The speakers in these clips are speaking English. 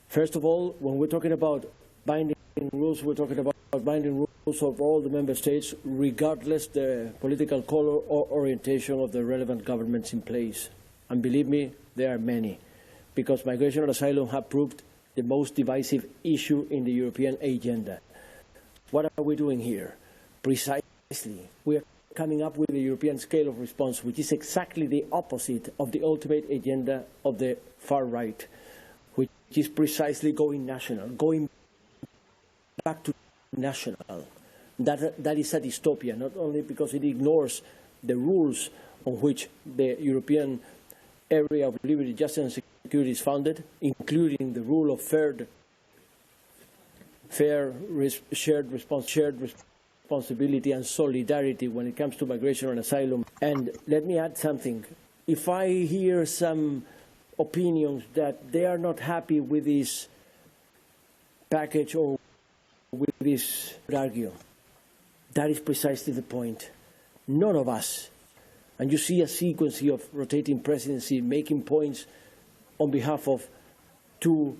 First of all, when we're talking about binding rules, we're talking about binding rules of all the member states, regardless the political color or orientation of the relevant governments in place. And believe me, there are many, because migration and asylum have proved the most divisive issue in the European agenda. What are we doing here? Precisely, we are coming up with a European scale of response, which is exactly the opposite of the ultimate agenda of the far right, which is precisely going national, going back to national. That is a dystopia, not only because it ignores the rules on which the European area of liberty, justice and security is founded, including the rule of shared responsibility and solidarity when it comes to migration and asylum. And let me add something. If I hear some opinions that they are not happy with this package or with this argue, that is precisely the point. None of us, and you see a sequence of rotating presidency making points on behalf of two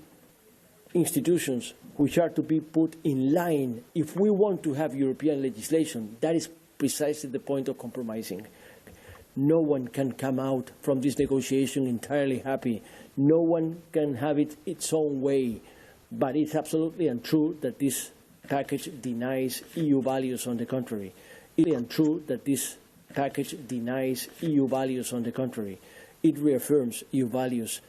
institutions which are to be put in line if we want to have European legislation. That is precisely the point of compromising. No one can come out from this negotiation entirely happy. No one can have it its own way. But it's absolutely untrue that this package denies EU values. On the contrary. It's untrue that this package denies EU values. On the contrary. It reaffirms EU values,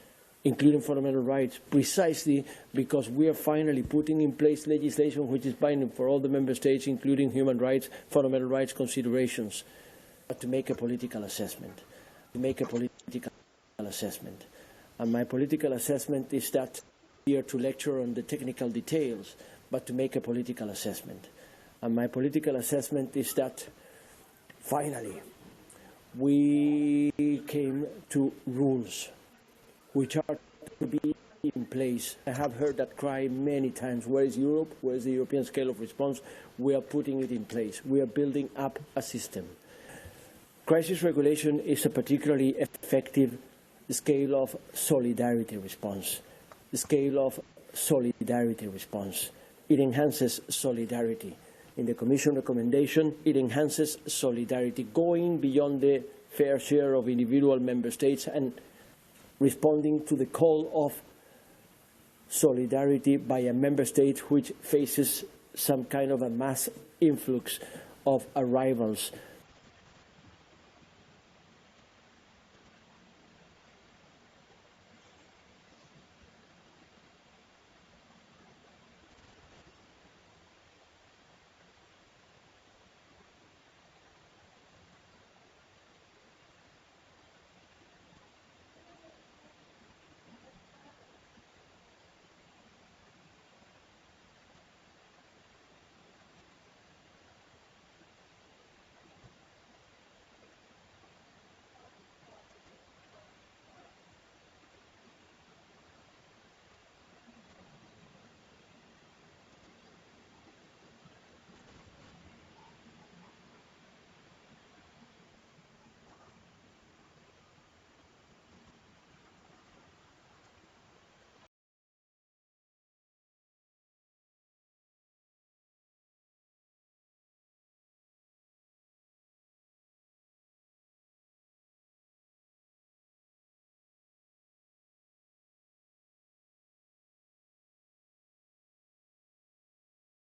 including fundamental rights, precisely because we are finally putting in place legislation which is binding for all the member states, including human rights, fundamental rights considerations. But to make a political assessment, And my political assessment is that here to lecture on the technical details, but to make a political assessment. And my political assessment is that finally we came to rules which are to be in place. I have heard that cry many times. Where is Europe? Where is the European scale of response? We are putting it in place. We are building up a system. Crisis regulation is a particularly effective scale of solidarity response. The scale of solidarity response. It enhances solidarity. In the Commission recommendation, it enhances solidarity, going beyond the fair share of individual member states and responding to the call of solidarity by a member state which faces some kind of a mass influx of arrivals